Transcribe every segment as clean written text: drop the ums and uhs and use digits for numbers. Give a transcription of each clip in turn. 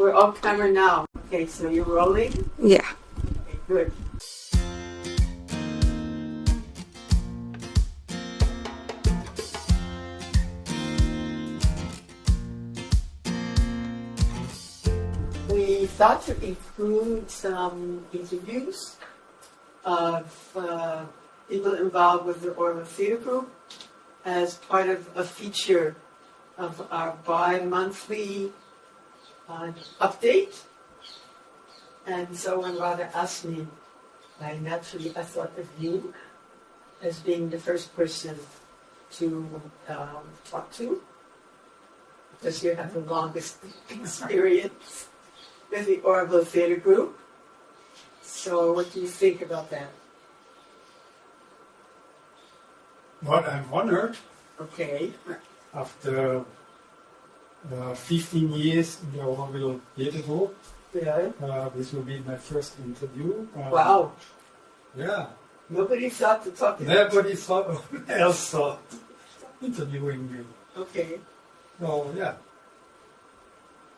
We're on camera now. Okay, so you're rolling? Yeah. Okay, good. We thought to include some interviews of people involved with the Auroville Theatre Group as part of a feature of our bi-monthly update. And so when Rada asked me, I thought of you as being the first person to talk to, because you have the longest experience with the Auroville Theatre Group. So what do you think about that? Well, I'm honored. Okay. After 15 years in the Auroville Theatre Group, this will be my first interview. Wow. Yeah. Nobody thought to talk to you. Nobody else thought interviewing me. Okay. So, yeah.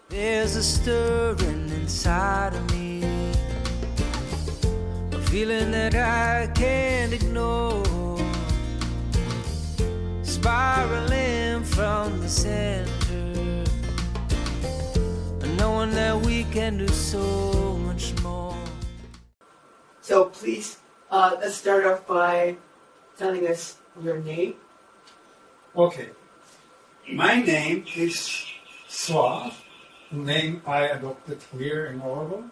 There's a stirring inside of me, a feeling that I can't ignore, spiraling from the center, knowing that we can do so much more. So please, let's start off by telling us your name. Okay. My name is Swar, a name I adopted here in Auroville.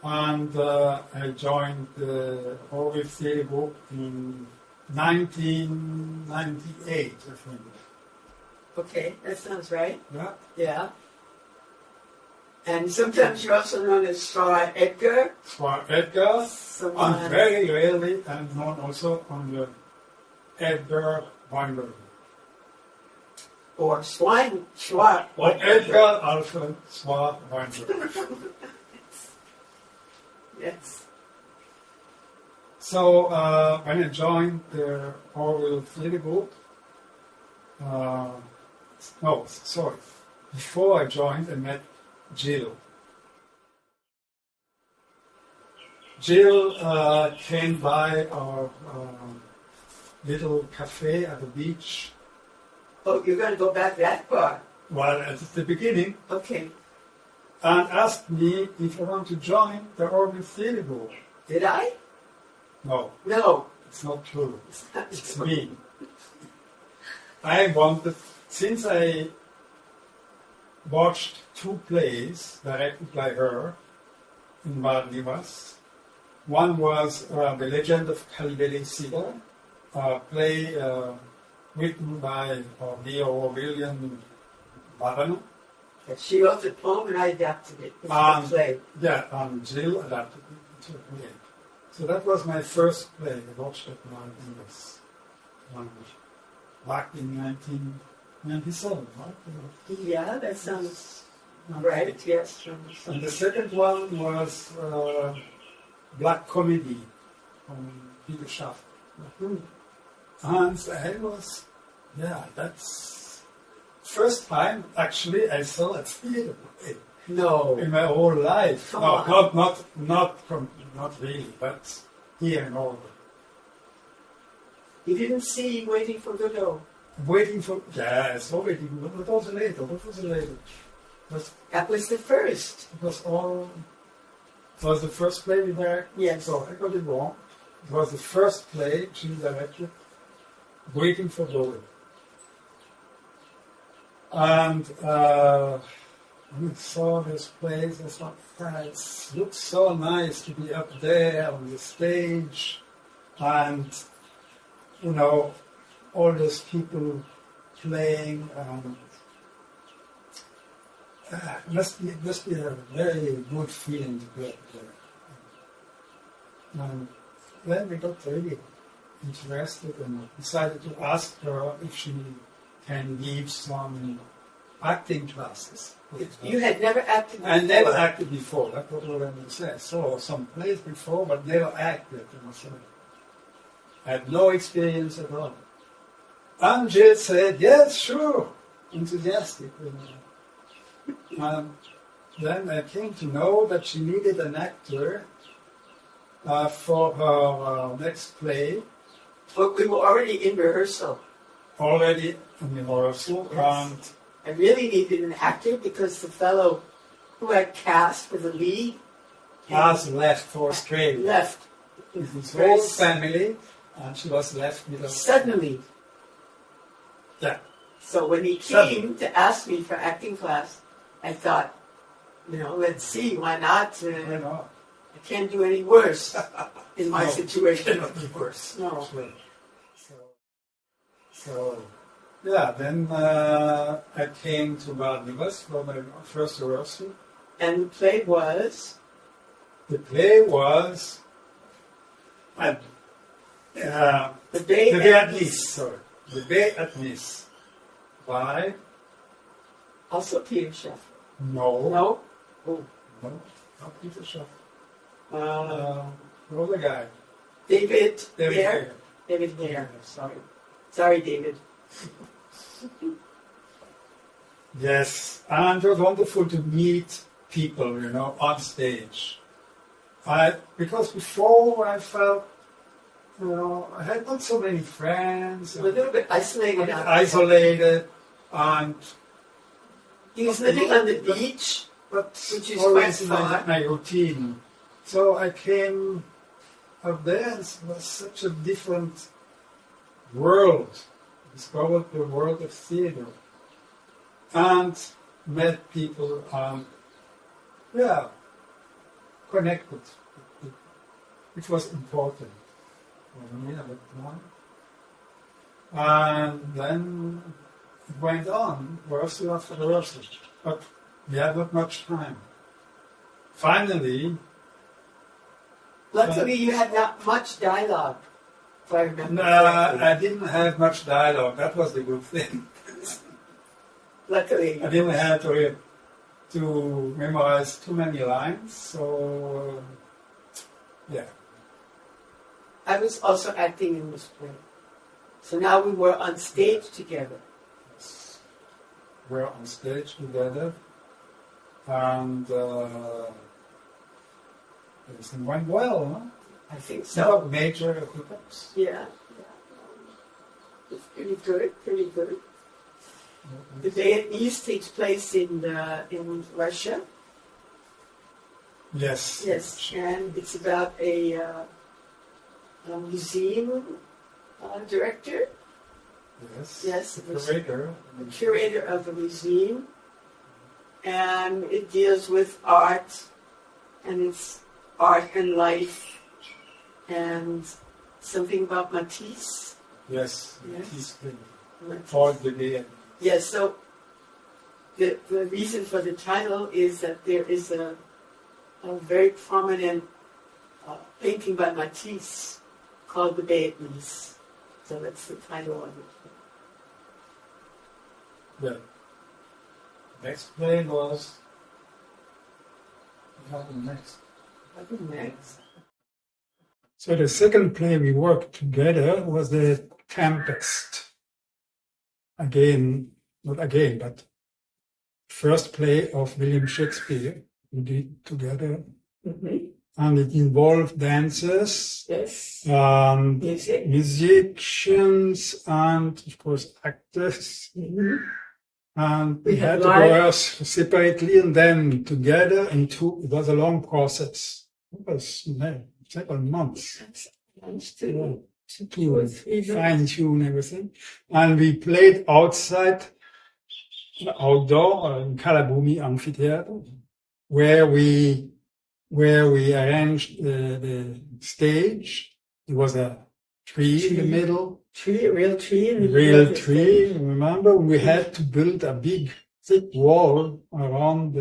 And I joined the Auroville Theatre Group in 1998, I think. Okay, that sounds right. Yeah. Yeah. And sometimes you're also known as Swar Edgar. Swar Edgar. And very rarely I'm known also on the Edgar Weinberg. Or Swar. Or Edgar Alfred Swar Weinberg. Yes. So when I joined the Auroville Theatre Group, before I joined, I met Jill. Jill came by our little cafe at the beach. Oh, you're going to go back that far? Well, at the beginning. Okay. And asked me if I want to join the Auroville Theatre Group. Did I? No. No. It's not true. It's true. me. I wanted, since I watched 2 plays directed by her in Marnivas. One was The Legend of Calibele Sida, a play written by the Aurovillian Barano. She wrote the poem and I adapted it. It's a play. Yeah, and Jill adapted it to a play. So that was my first play. I watched it back in 1997, right? Yeah, that sounds right, yes. And the second one was Black Comedy from Peter Schaff. And I was, that's first time actually I saw a theater play. No. In my whole life. Come No, on. not really, but here in Auroville. You didn't see Waiting for Godot? Waiting for, yes, waiting. What was it later? That was the first. It was the first play we directed. Yes. So I got it wrong. It was the first play she directed, Waiting for Godot. And when I saw this place, I thought, it looks so nice to be up there on the stage, and all those people playing. It must be a very good feeling to be up there. And then we got really interested and decided to ask her if she can give some acting classes. You had never acted before? I never acted before, that's what I said. So some plays before, but never acted. I had no experience at all. And Jill said, yes, sure, enthusiastic. And then I came to know that she needed an actor for her next play, But we were already in rehearsal. already in rehearsal, Yes. I really needed an actor because the fellow who had cast for the lead and has left for Australia. left With his whole family, and she was left with us. suddenly. Yeah. So when he came to ask me for acting class, I thought, let's see, why not? You know, I can't do any worse in my No, situation. cannot be worse. No. So, yeah, then I came to Barnabas for my first rehearsal. And the play was The play was The Bay The Bay at at Nice. Sorry, The Bay at Nice. By also Peter Sheffer. no, No? Oh. no, not Peter Schaff. Uh, The other guy, David David Hare? Hare. David Hare. Sorry. Sorry, David. Yes, and it was wonderful to meet people, on stage. Because before I felt, I had not so many friends. A little bit isolated. Isolated, and He was living on the beach. but Which is always quite fun. my routine. So I came up there, and it was such a different world. Discovered the world of theater, and met people, connected, which was important for me at that time. And then it went on, rehearsal after rehearsal, but we had not much time. Finally, Luckily, you had not much dialogue, if I remember correctly. I didn't have much dialogue. That was the good thing. Luckily. I didn't have to memorize too many lines, so yeah. I was also acting in this play. So now we were on stage together. We're on stage together, and everything went well, huh? I think So so. major hiccups. Yeah. It's pretty good, pretty good. The Day at East takes place in Russia. Yes. Yes, and it's about a museum director. Yes. Yes, it was Curator. the curator of a museum, and it deals with art, and it's art and life, and something about Matisse. Yes. Yes. He's Matisse. called the day. Yes, so the reason for the title is that there is a very prominent painting by Matisse called The Bay at Nice. So that's the title of it. The next play was. What happened next? I think next. So the second play we worked together was the Tempest. Again, not again, but first play of William Shakespeare we did together. Mm-hmm. And it involved dancers, Yes. music. Musicians, and of course actors. Mm-hmm. And We we had had to live- rehearse separately and then together. It was a long process. It was several months To to 3 months. fine tune everything. And we played outdoor in Kalabumi Amphitheater, where we arranged the stage. There was a tree in the middle. Real tree. in the middle Real of the tree. stage. Remember, we had to build a big, thick wall around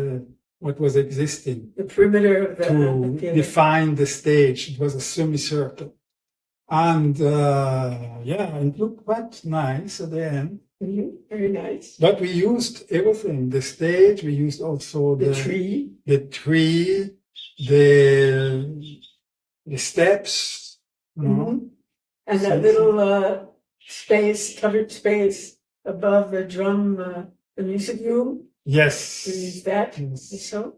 what was existing The perimeter of the to theater. define the stage. It was a semicircle. And it looked quite nice at the end. Mhm. Very nice. But we used everything. The stage, we used also The tree. the steps, Mhm. And that So- little covered space above the the music room. Yes. We use that. Yes. So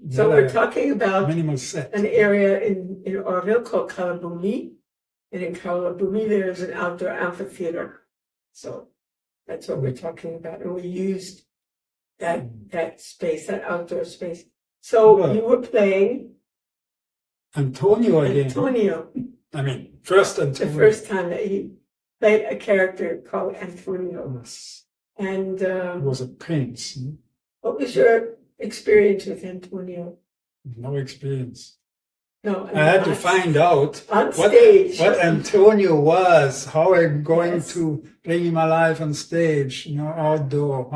Yeah, we're talking about minimal set. an area in Auroville called Kalabumi. And in Kalabumi, there's an outdoor amphitheater. So that's what we're talking about. And we used that space, that outdoor space. So Well, you were playing Antonio again. Antonio, I mean, first the Antonio. first time that he played a character called Antonio. Yes. And He was a prince. what was your experience with Antonio? No experience. No, I had to find out on stage. what Antonio was, how I'm going Yes. to bring him alive on stage, outdoor,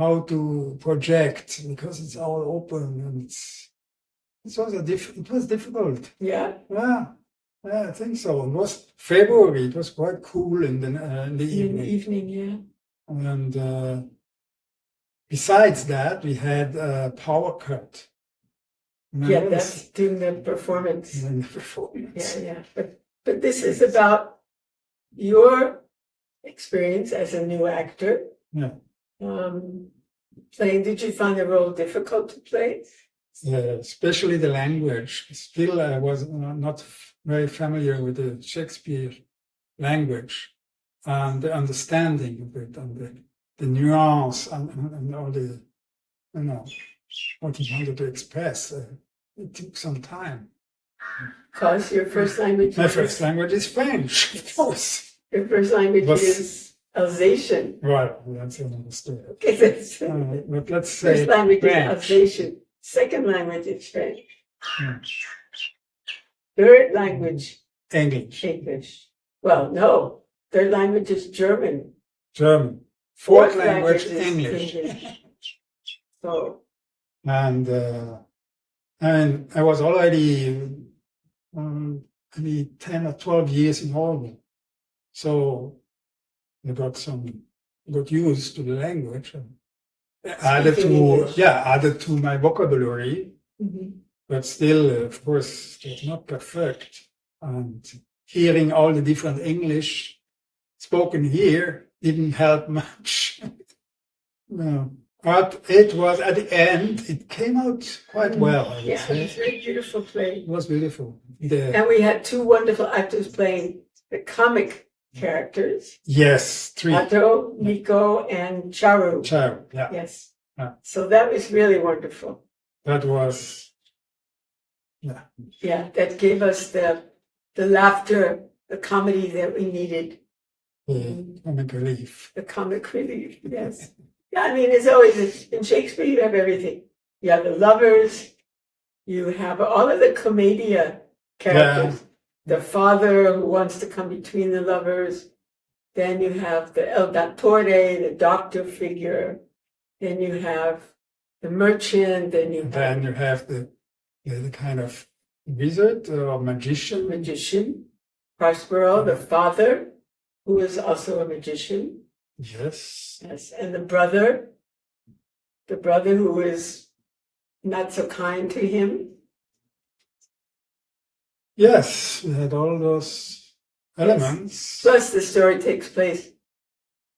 how to project, because it's all open and it was difficult. Yeah, Yeah, I think so. It was February. It was quite cool in the in the evening, yeah. And besides that, we had a power cut. Yeah, that's during the performance. in the performance. Yeah. But this is about your experience as a new actor. Yeah. Playing, did you find the role difficult to play? Especially the language. Still, I was not very familiar with the Shakespeare language and the understanding of it and the nuance and all the, what he wanted to express. It took some time. Because your first language My first language is French, of course. Your first language Was- is Alsatian. Right, that's another story. Okay, that's But let's say first language French. is Alsatian. Second language is French. Hmm. Third language, English, English. Well, no. Third language is German. German. Fourth language, English. So, And I was already maybe 10 or 12 years in Auroville. So I got used to the language. Added English. to my vocabulary, but still, of course, it was not perfect. And hearing all the different English spoken here didn't help much. No. But it was, at the end, it came out quite well, I would yeah, say. it's a very beautiful play. It was beautiful. And we had two wonderful actors playing the comic characters. Yes, three. Otto, Nico, and Charu. Child, yeah. Yes. Yeah. So that was really wonderful. That was, Yeah, that gave us the laughter, the comedy that we needed. the comic relief. The comic relief, yes. Yeah, I mean, it's always, in Shakespeare, you have everything. You have the lovers, you have all of the commedia characters. The father who wants to come between the lovers. Then you have the El Dottore, the doctor figure. Then you have the merchant. Then you have Then you have the kind of wizard or the magician. magician, Prospero, the father, who is also a magician. Yes. Yes, and the brother who is not so kind to him. Yes, we had all those elements. Plus, the story takes place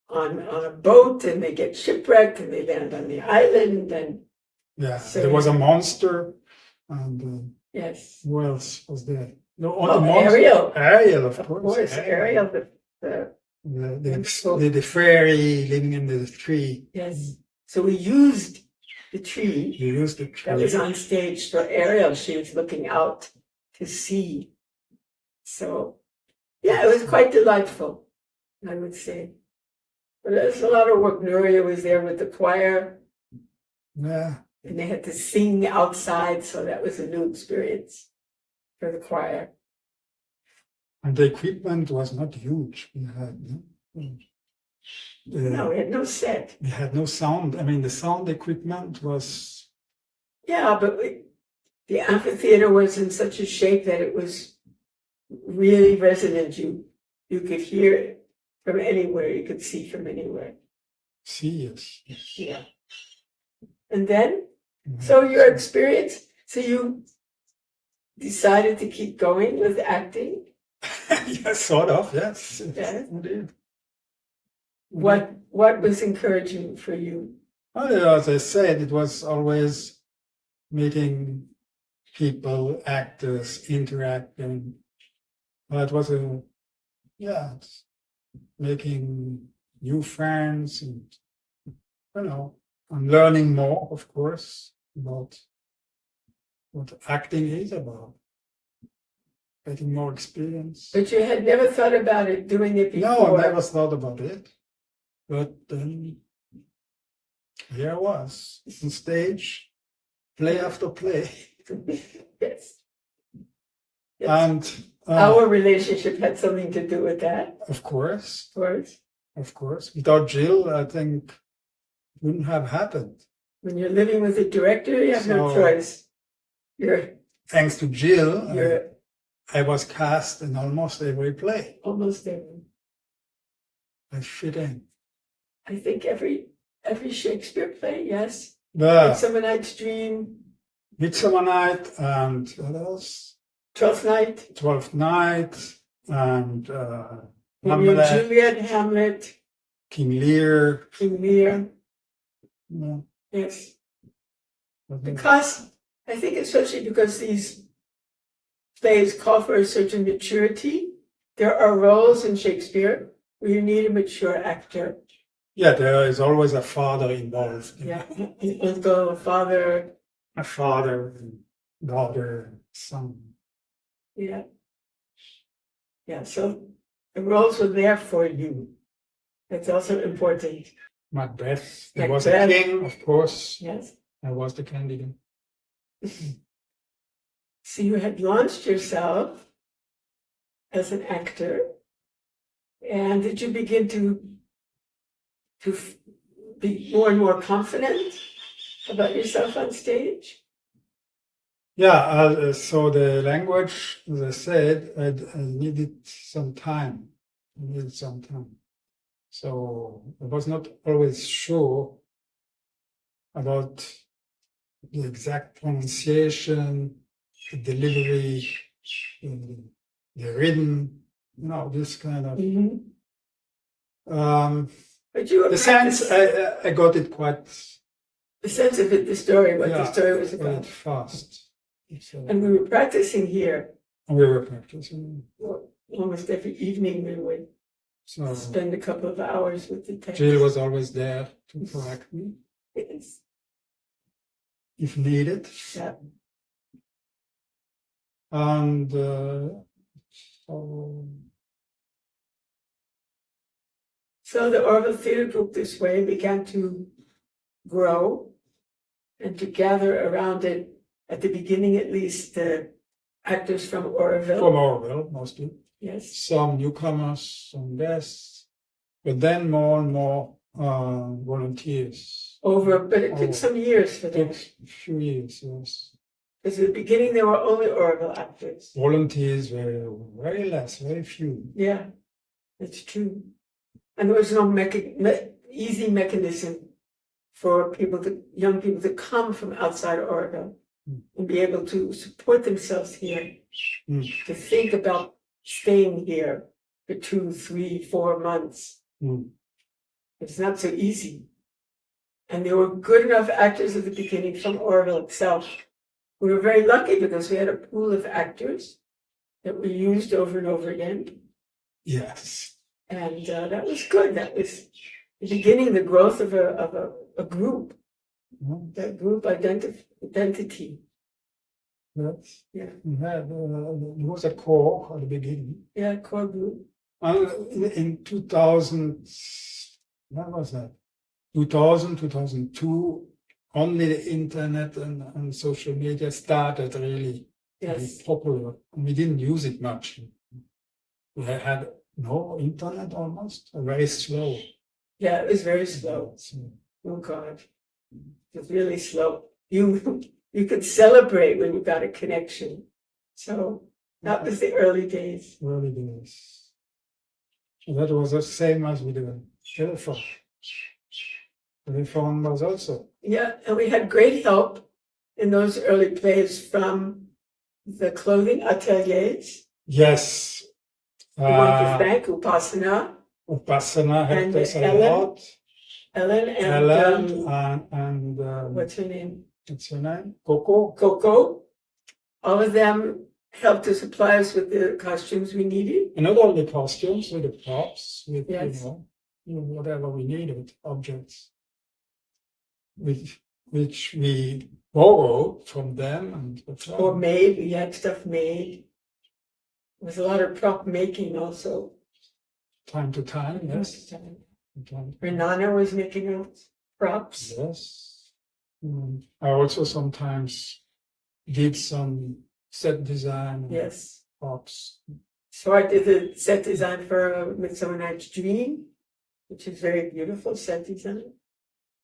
on a boat, and they get shipwrecked, and they land on the island, and Yeah, So- there was a monster, and yes, who else was there? No, Well, the monster. Ariel. Ariel, of of course. course, Ariel, the The fairy living in the tree. yes. So we used the tree You used the tree. that was on stage for Ariel. She was looking out to sea. So, yeah, it was quite delightful, I would say. But there's a lot of work. Nuria was there with the choir, Yeah. and they had to sing outside, so that was a new experience for the choir. And the equipment was not huge. We had No, we had no set. we had no sound. I mean, the sound equipment was Yeah, but the amphitheater was in such a shape that it was really resonant. You could hear it from anywhere. You could see from anywhere. serious. Yeah. And then, so your experience, so you decided to keep going with acting? Yes, sort of. Yes. Yeah. Indeed. What was encouraging for you? Well, as I said, it was always meeting people, actors, interacting. It was it's making new friends and, I'm learning more, of course, about what acting is about. Getting more experience. But you had never thought about it, doing it before. No, I never thought about it. But then here I was on stage, play after play. Yes. Yes. And our relationship had something to do with that. Of course. Of course. Without Jill, I think it wouldn't have happened. When you're living with a director, you have no choice. Thanks to Jill, I was cast in almost every play. Almost every. I fit in. I think every Shakespeare play, yes. Midsummer Night's Dream. Midsummer Night and what else? Twelfth Night. Twelfth Night and Hamlet. Juliet, Hamlet. King Lear. Yeah. Yes. Because I think especially because these plays call for a certain maturity, there are roles in Shakespeare where you need a mature actor. Yeah, there is always a father involved. Yeah, uncle, a father, daughter, son. Yeah. So the roles were there for you. That's also important. Macbeth. There was a king, of course. Yes. I was the candidate. So you had launched yourself as an actor, and did you begin to be more and more confident about yourself on stage? Yeah, so the language, as I said, I needed some time. So I was not always sure about the exact pronunciation, the delivery, the rhythm, this kind of. Mm-hmm. But you were the sense, I got it quite. The sense of it, the story, what the story was about. Quite fast. So, and we were practicing here. We were practicing. Almost every evening we would spend a couple of hours with the text. Jill was always there to correct me. Yes. If needed. Yeah. And so the Auroville Theatre Group this way began to grow and to gather around it, at the beginning at least, actors from Auroville. From Auroville, mostly. Yes. Some newcomers, some guests, but then more and more volunteers. But it took some years for that. It took a few years, yes. Because at the beginning there were only Auroville actors. Volunteers were very few. Yeah, that's true. And there was no easy mechanism for young people to come from outside Auroville and be able to support themselves here, to think about staying here for 2, 3, 4 months. It's not so easy. And there were good enough actors at the beginning from Auroville itself. We were very lucky because we had a pool of actors that we used over and over again. Yes. And that was good. That was the beginning, the growth of a group. That group identity. Yes. Yeah. There was a core at the beginning. Yeah, core group. In 2000, when was that? 2000, 2002, only the internet and social media started really to be popular. And we didn't use it much. We had no internet almost, very slow. Yeah, it was very slow. Oh God, it was really slow. You could celebrate when you got a connection. So that was the early days. Early days. And that was the same as with the telephone. Telephone was also. Yeah, and we had great help in those early plays from the clothing ateliers. Yes. We want to thank Upasana. Upasana helped us a lot. Ellen and Ellen and what's her name? what's her name? Coco. Coco. All of them helped to supply us with the costumes we needed. And not all the costumes, with the props, with Yes. whatever we needed, objects, which we borrowed from them and Or made. We had stuff made. There was a lot of prop making also. time to time, yes. Renana was making us props. Yes. I also sometimes did some set design. and Yes. props. So I did the set design for Midsummer Night's Dream, which is very beautiful set design.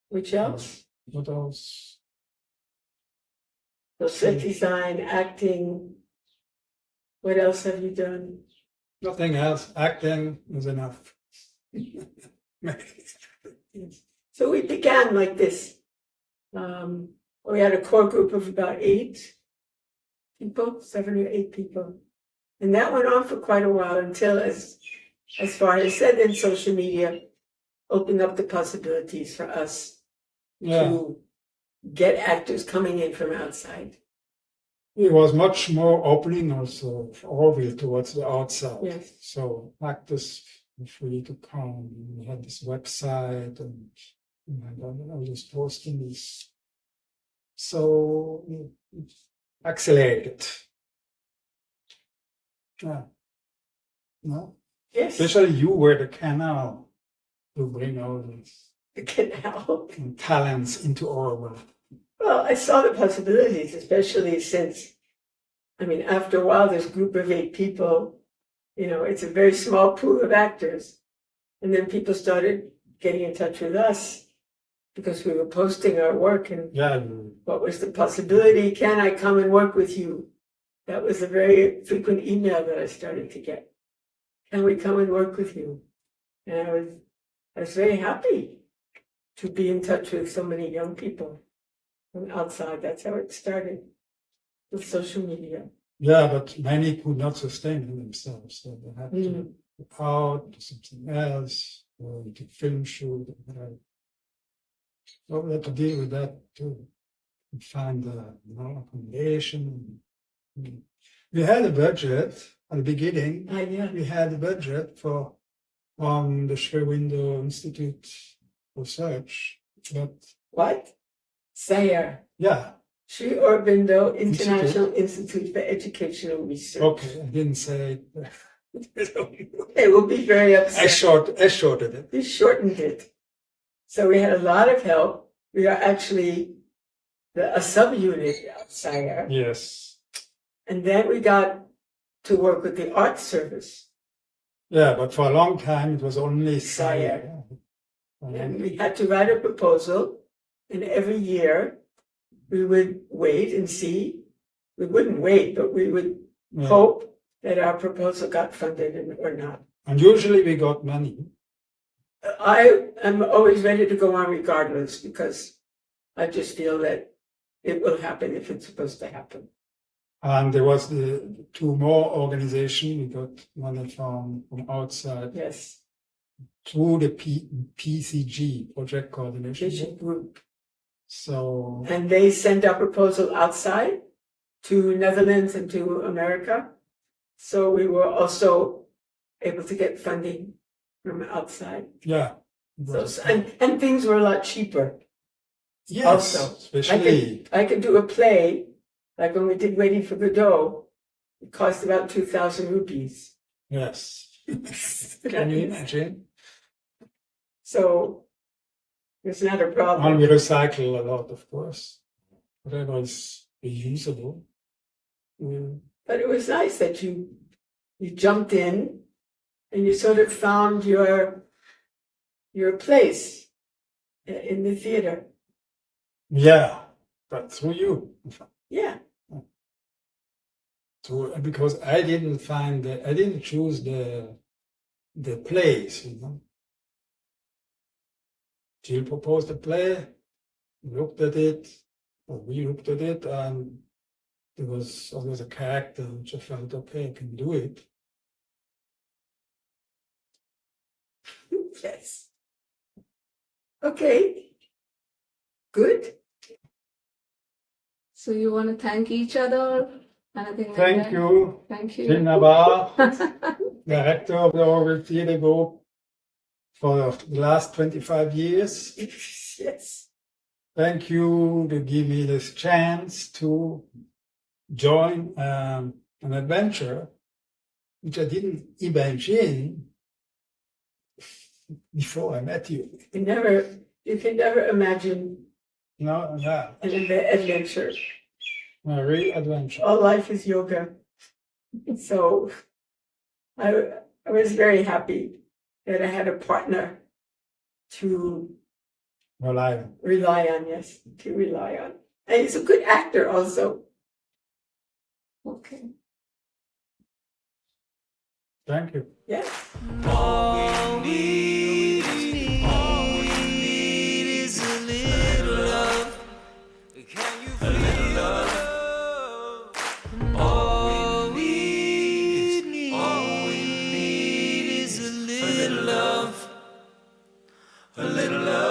Which else? What else? So set design, acting. What else have you done? Nothing else. Acting was enough. So we began like this. We had a core group of about 8 people, 7 or 8 people. And that went on for quite a while until, as far as said, then social media opened up the possibilities for us to get actors coming in from outside. It was much more opening also for Auroville towards the outside. Yes. So actors were free to come. We had this website and I was just posting this. So it accelerated. Yeah. No? Yes. Especially you were the canal to bring all these The canal. talents into Auroville. Well, I saw the possibilities, especially since, after a while, this group of 8 people, it's a very small pool of actors. And then people started getting in touch with us because we were posting our work and what was the possibility? Can I come and work with you? That was a very frequent email that I started to get. Can we come and work with you? And I was very happy to be in touch with so many young people from outside. That's how it started, with social media. Yeah, but many could not sustain themselves, so they had to go out, do something else, or do film shoot. So we had to deal with that too, and find accommodation. We had a budget at the beginning. We had a budget from the Shri Window Institute Research, but what? Sayre. Yeah. Sri Aurobindo International Institute for Educational Research. Okay, I didn't say it. They will be very upset. I shortened it. We shortened it. So we had a lot of help. We are actually a subunit of Sayre. Yes. And then we got to work with the Art Service. Yeah, but for a long time it was only Sayre. And we had to write a proposal, and every year we would wait and see. We wouldn't wait, but we would hope that our proposal got funded or not. And usually we got money. I am always ready to go on regardless, because I just feel that it will happen if it's supposed to happen. And there was the 2 more organizations. We got money from outside. Yes. Through the PCG, Project Coordination Vision Group. So. And they sent our proposal outside to Netherlands and to America. So we were also able to get funding from outside. Yeah. So, and things were a lot cheaper. Yes, also. especially. I could do a play, like when we did Waiting for Godot, it cost about 2,000 rupees. Yes. Can you imagine? So it's not a problem. And we recycle a lot, of course. Whatever is reusable. But it was nice that you jumped in and you sort of found your place in the theater. Yeah, but through you. Yeah. Because I didn't choose the place, Jill proposed a play, we looked at it, and there was always a character which I felt, okay, I can do it. Yes. Okay. Good. So you want to thank each other? Anything like Thank that? you, Thank you. Navar, director of the Auroville Theatre Group for the last 25 years. Yes. Thank you to give me this chance to join an adventure which I didn't imagine before I met you. You can never imagine No, yeah, an adventure. a real adventure. All life is yoga. So I was very happy that I had a partner to Reliable. rely on, yes, to rely on. And he's a good actor also. Okay. Thank you. Yes. All we need is a little love. Can you feel a little love? All we need is a little love. A little love.